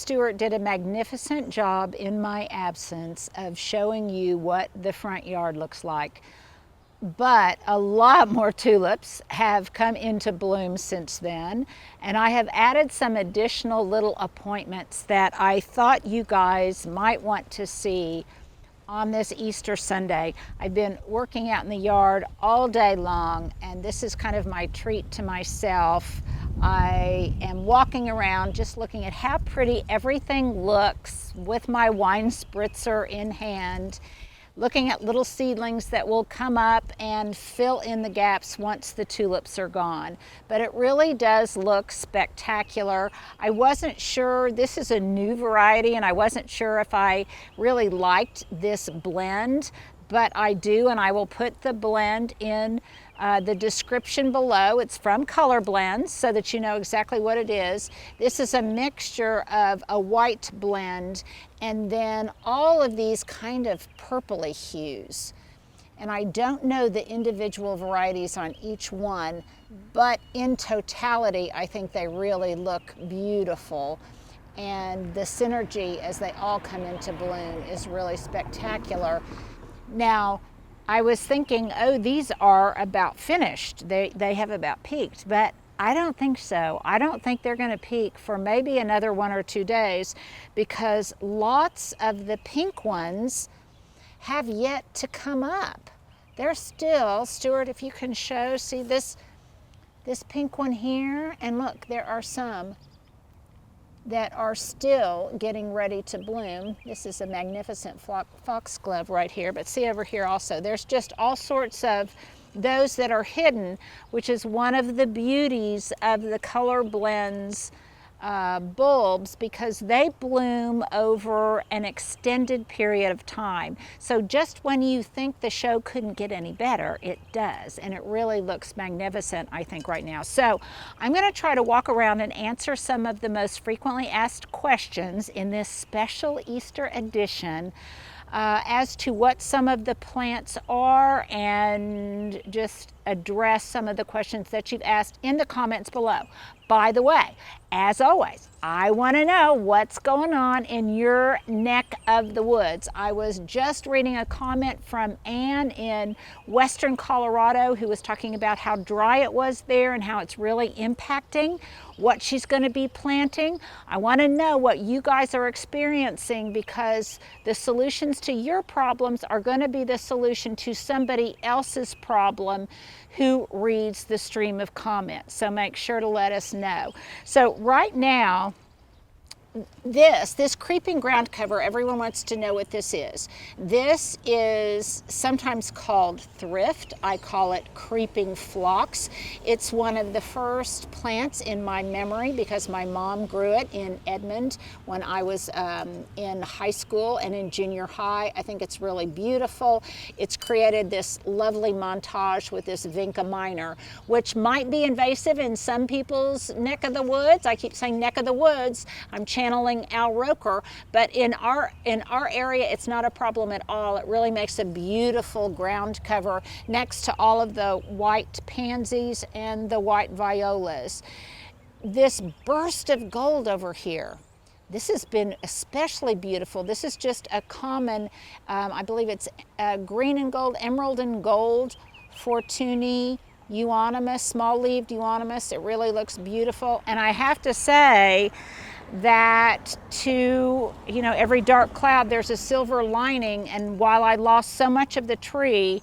Stuart did a magnificent job in my absence of showing you what the front yard looks like. But a lot more tulips have come into bloom since then, and I have added some additional little appointments that I thought you guys might want to see on this Easter Sunday. I've been working out in the yard all day long, and this is kind of my treat to myself. I am walking around just looking at how pretty everything looks with my wine spritzer in hand, looking at little seedlings that will come up and fill in the gaps once the tulips are gone. But it really does look spectacular. I wasn't sure, this is a new variety, and I wasn't sure if I really liked this blend, but I do, and I will put the blend in the description below. It's from Color Blends, so that you know exactly what it is. This is a mixture of a white blend and then all of these kind of purpley hues. And I don't know the individual varieties on each one, but in totality, I think they really look beautiful. And the synergy as they all come into bloom is really spectacular. Now, I was thinking, oh, these are about finished. They have about peaked, but I don't think so. I don't think they're going to peak for maybe another 1 or 2 days, because lots of the pink ones have yet to come up. They're still, Stuart, if you can show, see this pink one here, and look, there are some that are still getting ready to bloom. This is a magnificent foxglove right here, but see over here also, there's just all sorts of those that are hidden, which is one of the beauties of the Color Blends bulbs, because they bloom over an extended period of time. So just when you think the show couldn't get any better, it does, and it really looks magnificent, I think, right now. So I'm going to try to walk around and answer some of the most frequently asked questions in this special Easter edition as to what some of the plants are, and just address some of the questions that you've asked in the comments below. By the way, as always, I want to know what's going on in your neck of the woods. I was just reading a comment from Anne in Western Colorado, who was talking about how dry it was there and how it's really impacting what she's going to be planting. I want to know what you guys are experiencing, because the solutions to your problems are going to be the solution to somebody else's problem who reads the stream of comments. So make sure to let us know. So right now, this creeping ground cover, everyone wants to know what this is. This is sometimes called thrift. I call it creeping phlox. It's one of the first plants in my memory, because my mom grew it in Edmond when I was in high school and in junior high. I think it's really beautiful. It's created this lovely montage with this Vinca minor, which might be invasive in some people's neck of the woods. I keep saying neck of the woods. I'm channeling Al Roker, but in our area, it's not a problem at all. It really makes a beautiful ground cover next to all of the white pansies and the white violas. This burst of gold over here, this has been especially beautiful. This is just a common, I believe it's green and gold, emerald and gold, Fortuny euonymus, small-leaved euonymus. It really looks beautiful. And I have to say that to, every dark cloud, there's a silver lining. And while I lost so much of the tree,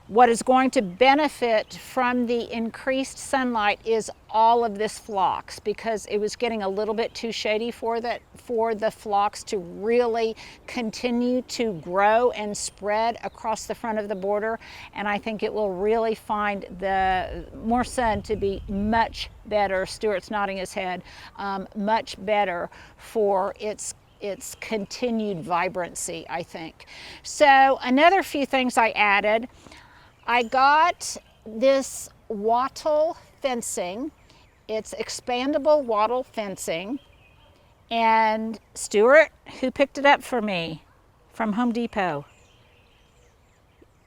what is going to benefit from the increased sunlight is all of this phlox, because it was getting a little bit too shady for the phlox to really continue to grow and spread across the front of the border. And I think it will really find the more sun to be much better. Stuart's nodding his head, much better for its continued vibrancy, I think. So another few things I added. I got this Wattle Fencing. It's expandable wattle fencing. And Stuart, who picked it up for me from Home Depot?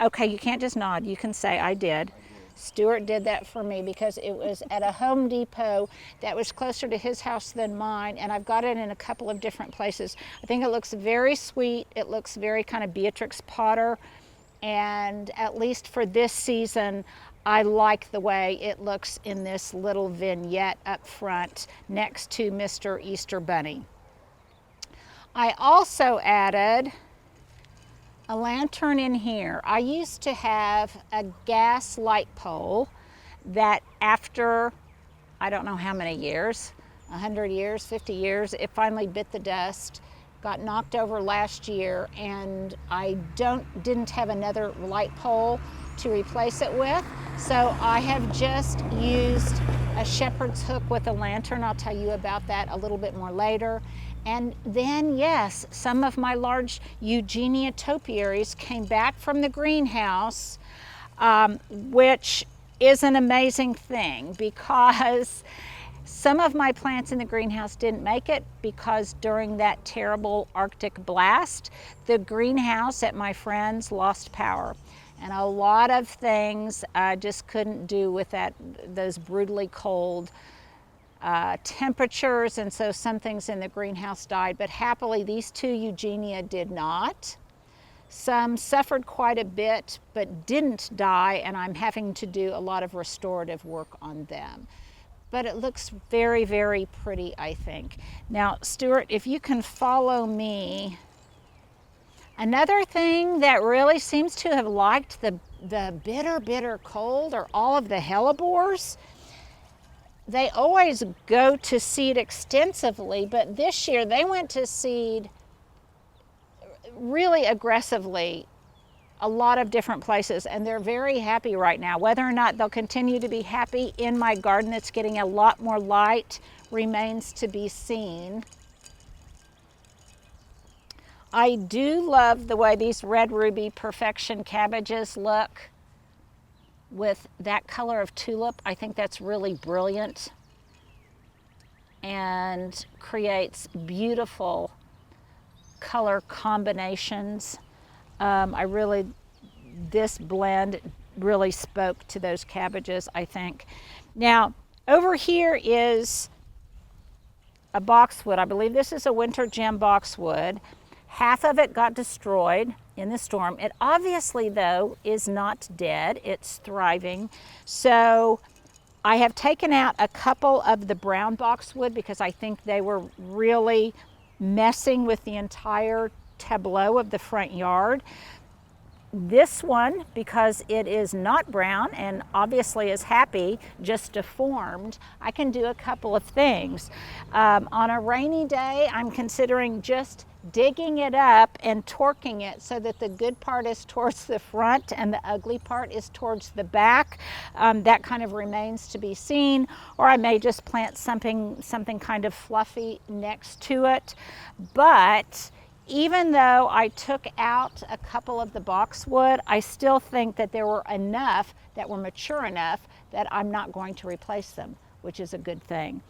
Okay, you can't just nod. You can say, I did. Stuart did that for me because it was at a Home Depot that was closer to his house than mine, and I've got it in a couple of different places. I think it looks very sweet. It looks very kind of Beatrix Potter, and at least for this season, I like the way it looks in this little vignette up front next to Mr. Easter Bunny. I also added a lantern in here. I used to have a gas light pole that after, I don't know how many years, 100 years, 50 years, it finally bit the dust, got knocked over last year, and I didn't have another light pole to replace it with. So I have just used a shepherd's hook with a lantern. I'll tell you about that a little bit more later. And then, yes, some of my large Eugenia topiaries came back from the greenhouse, which is an amazing thing because some of my plants in the greenhouse didn't make it because during that terrible Arctic blast, the greenhouse at my friend's lost power. And a lot of things I just couldn't do with those brutally cold temperatures, and so some things in the greenhouse died, but happily these two Eugenia did not. Some suffered quite a bit but didn't die, and I'm having to do a lot of restorative work on them. But it looks very, very pretty, I think. Now, Stuart, if you can follow me. Another thing that really seems to have liked the bitter cold are all of the hellebores. They always go to seed extensively, but this year they went to seed really aggressively a lot of different places, and they're very happy right now. Whether or not they'll continue to be happy in my garden that's getting a lot more light remains to be seen. I do love the way these Red Ruby Perfection cabbages look with that color of tulip. I think that's really brilliant and creates beautiful color combinations. This blend really spoke to those cabbages, I think. Now, over here is a boxwood. I believe this is a winter gem boxwood. Half of it got destroyed in the storm. It obviously, though, is not dead. It's thriving. So I have taken out a couple of the brown boxwood because I think they were really messing with the entire tableau of the front yard. This one, because it is not brown and obviously is happy, just deformed, I can do a couple of things. On a rainy day, I'm considering just digging it up and torquing it so that the good part is towards the front and the ugly part is towards the back. That kind of remains to be seen, or I may just plant something kind of fluffy next to it. But even though I took out a couple of the boxwood, I still think that there were enough that were mature enough that I'm not going to replace them, which is a good thing.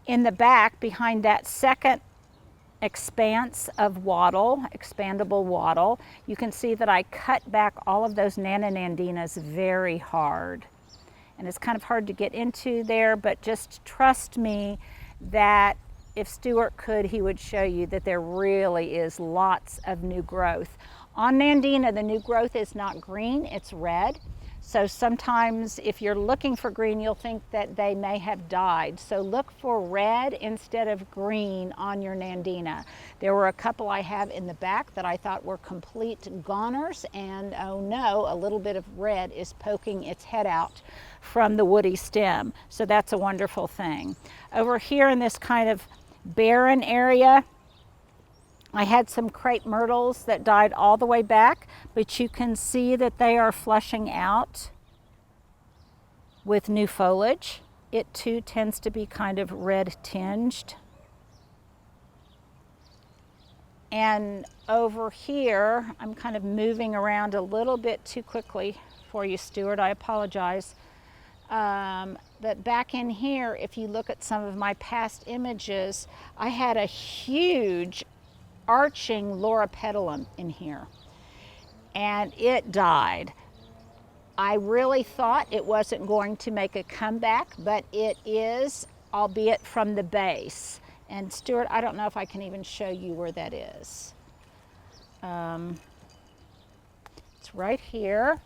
In the back, behind that second expanse of wattle, expandable wattle, you can see that I cut back all of those nanonandinas very hard. And it's kind of hard to get into there, but just trust me that if Stuart could, he would show you that there really is lots of new growth. On Nandina, the new growth is not green, it's red. So sometimes if you're looking for green, you'll think that they may have died. So look for red instead of green on your Nandina. There were a couple I have in the back that I thought were complete goners, and oh no, a little bit of red is poking its head out from the woody stem. So that's a wonderful thing. Over here in this kind of barren area, I had some crepe myrtles that died all the way back, but you can see that they are flushing out with new foliage. It too tends to be kind of red tinged. And over here, I'm kind of moving around a little bit too quickly for you, Stuart, I apologize. But back in here, if you look at some of my past images, I had a huge arching Loropetalum in here, and it died. I really thought it wasn't going to make a comeback, but it is, albeit from the base. And Stuart, I don't know if I can even show you where that is. It's right here.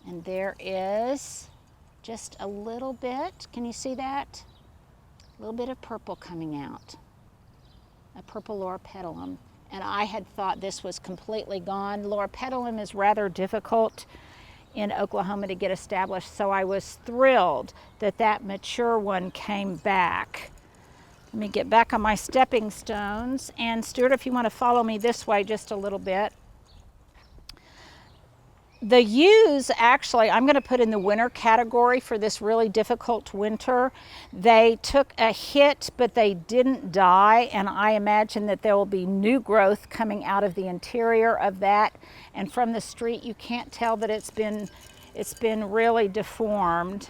And there is just a little bit, can you see that? A little bit of purple coming out, a purple loropetalum. And I had thought this was completely gone. Loropetalum is rather difficult in Oklahoma to get established, so I was thrilled that that mature one came back. Let me get back on my stepping stones. And Stuart, if you want to follow me this way just a little bit. The yews, actually, I'm going to put in the winter category for this really difficult winter. They took a hit, but they didn't die, and I imagine that there will be new growth coming out of the interior of that. And from the street, you can't tell that it's been really deformed.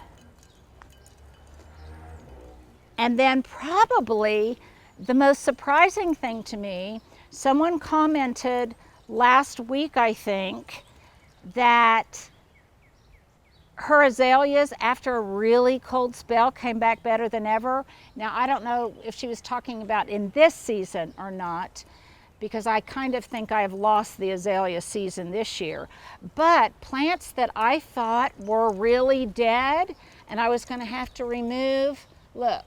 And then probably the most surprising thing to me, someone commented last week, I think, that her azaleas, after a really cold spell, came back better than ever. Now, I don't know if she was talking about in this season or not, because I kind of think I've lost the azalea season this year. But plants that I thought were really dead and I was going to have to remove, look,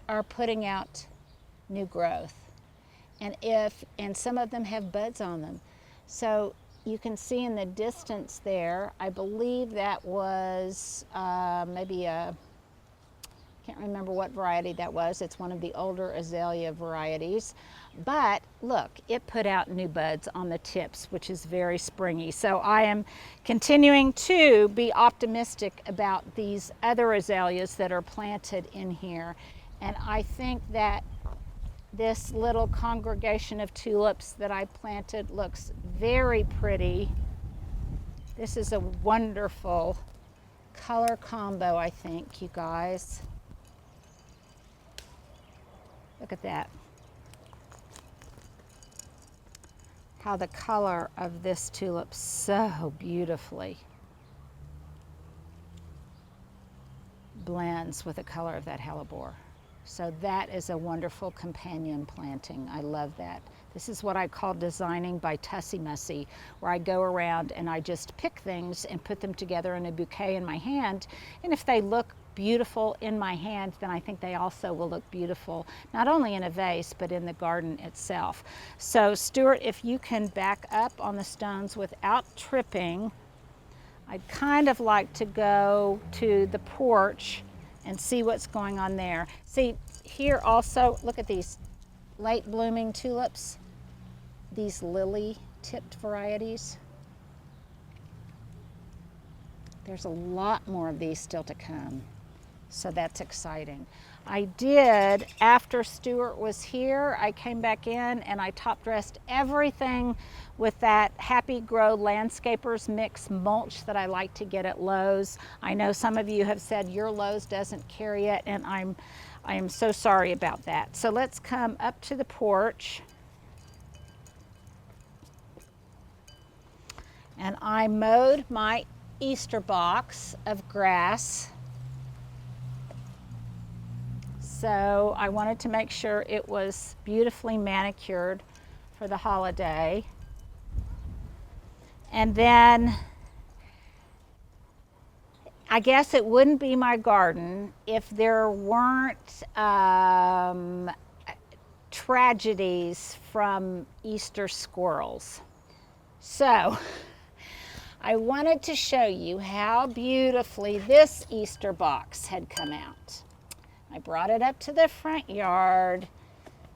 are putting out new growth. And some of them have buds on them. So you can see in the distance there, I believe that was maybe can't remember what variety that was. It's one of the older azalea varieties. But look, it put out new buds on the tips, which is very springy. So I am continuing to be optimistic about these other azaleas that are planted in here. And I think that this little congregation of tulips that I planted looks very pretty. This is a wonderful color combo, I think, you guys. Look at that. How the color of this tulip so beautifully blends with the color of that hellebore. So that is a wonderful companion planting. I love that. This is what I call designing by Tussy Mussy, where I go around and I just pick things and put them together in a bouquet in my hand. And if they look beautiful in my hand, then I think they also will look beautiful, not only in a vase, but in the garden itself. So Stuart, if you can back up on the stones without tripping, I'd kind of like to go to the porch and see what's going on there. See, here also, look at these late blooming tulips, these lily tipped varieties. There's a lot more of these still to come, so that's exciting. I did, after Stuart was here, I came back in and I top dressed everything with that Happy Grow Landscapers Mix mulch that I like to get at Lowe's. I know some of you have said your Lowe's doesn't carry it, and I am so sorry about that. So let's come up to the porch. And I mowed my Easter box of grass. So I wanted to make sure it was beautifully manicured for the holiday. And then I guess it wouldn't be my garden if there weren't tragedies from Easter squirrels. So I wanted to show you how beautifully this Easter box had come out. I brought it up to the front yard,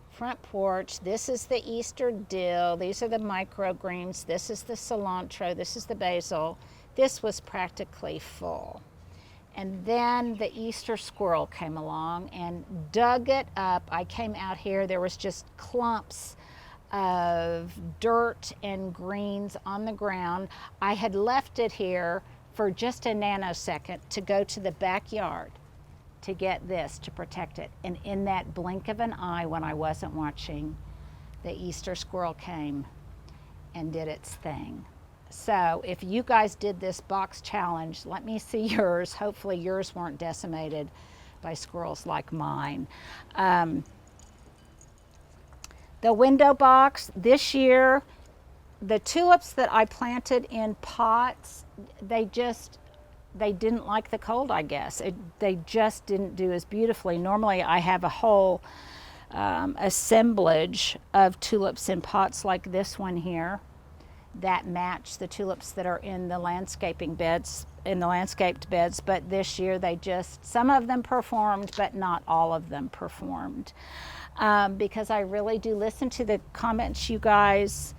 front porch. This is the Easter dill. These are the microgreens. This is the cilantro. This is the basil. This was practically full. And then the Easter squirrel came along and dug it up. I came out here. There was just clumps of dirt and greens on the ground. I had left it here for just a nanosecond to go to the backyard to get this, to protect it. And in that blink of an eye, when I wasn't watching, the Easter squirrel came and did its thing. So if you guys did this box challenge, let me see yours. Hopefully yours weren't decimated by squirrels like mine. The window box this year, the tulips that I planted in pots, they didn't like the cold, I guess. They just didn't do as beautifully. Normally I have a whole assemblage of tulips in pots like this one here that match the tulips that are in the landscaped beds, but this year some of them performed, but not all of them performed. Because I really do listen to the comments you guys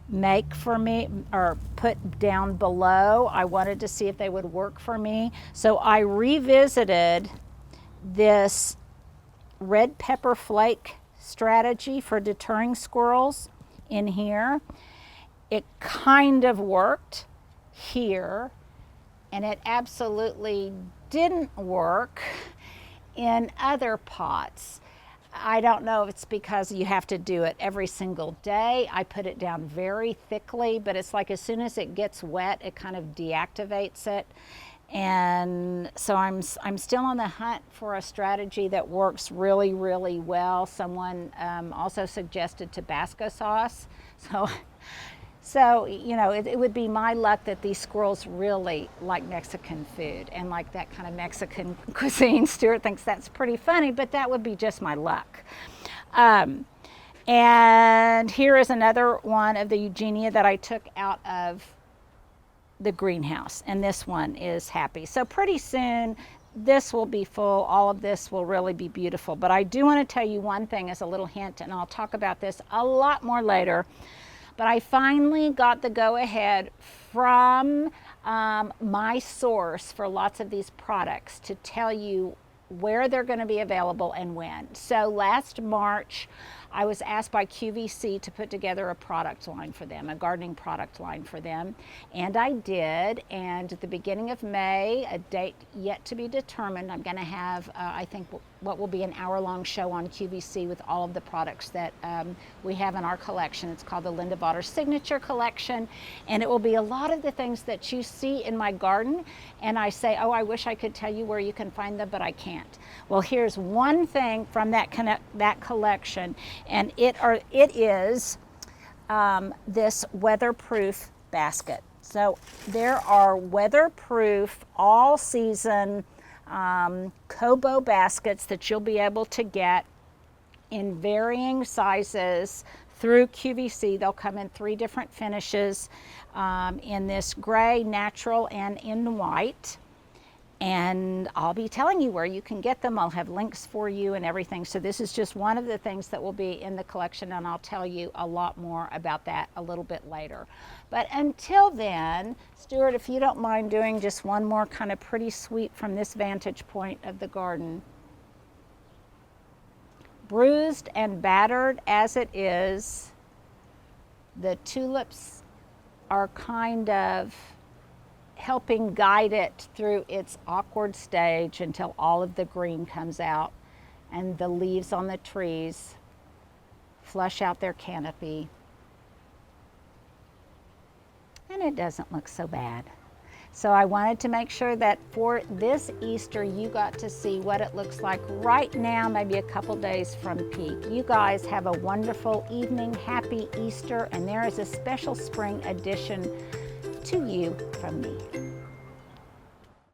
make for me or put down below. I wanted to see if they would work for me. So I revisited this red pepper flake strategy for deterring squirrels in here. It kind of worked here, and it absolutely didn't work in other pots. I don't know if it's because you have to do it every single day. I put it down very thickly, but it's like as soon as it gets wet, it kind of deactivates it. And so I'm still on the hunt for a strategy that works really, really well. Someone also suggested Tabasco sauce. So you know, it would be my luck that these squirrels really like Mexican food and like that kind of Mexican cuisine. Stuart thinks that's pretty funny, but that would be just my luck. And here is another one of the Eugenia that I took out of the greenhouse, and this one is happy. So pretty soon this will be full. All of this will really be beautiful. But I do want to tell you one thing as a little hint, and I'll talk about this a lot more later. But I finally got the go-ahead from my source for lots of these products to tell you where they're going to be available and when. So last March, I was asked by QVC to put together a product line for them, a gardening product line for them, and I did. And at the beginning of May, a date yet to be determined, I'm going to have, I think, what will be an hour-long show on QVC with all of the products that we have in our collection. It's called the Linda Vater Signature Collection, and it will be a lot of the things that you see in my garden, and I say, oh, I wish I could tell you where you can find them, but I can't. Well, here's one thing from that collection, and it is this weatherproof basket. So there are weatherproof all-season Kobo baskets that you'll be able to get in varying sizes through QVC. They'll come in 3 different finishes, in this gray, natural, and in white. And I'll be telling you where you can get them. I'll have links for you and everything. So this is just one of the things that will be in the collection, and I'll tell you a lot more about that a little bit later. But until then, Stuart, if you don't mind doing just one more kind of pretty sweet from this vantage point of the garden. Bruised and battered as it is, the tulips are kind of helping guide it through its awkward stage until all of the green comes out and the leaves on the trees flush out their canopy. And it doesn't look so bad. So I wanted to make sure that for this Easter, you got to see what it looks like right now, maybe a couple days from peak. You guys have a wonderful evening. Happy Easter. And there is a special spring edition to you from me.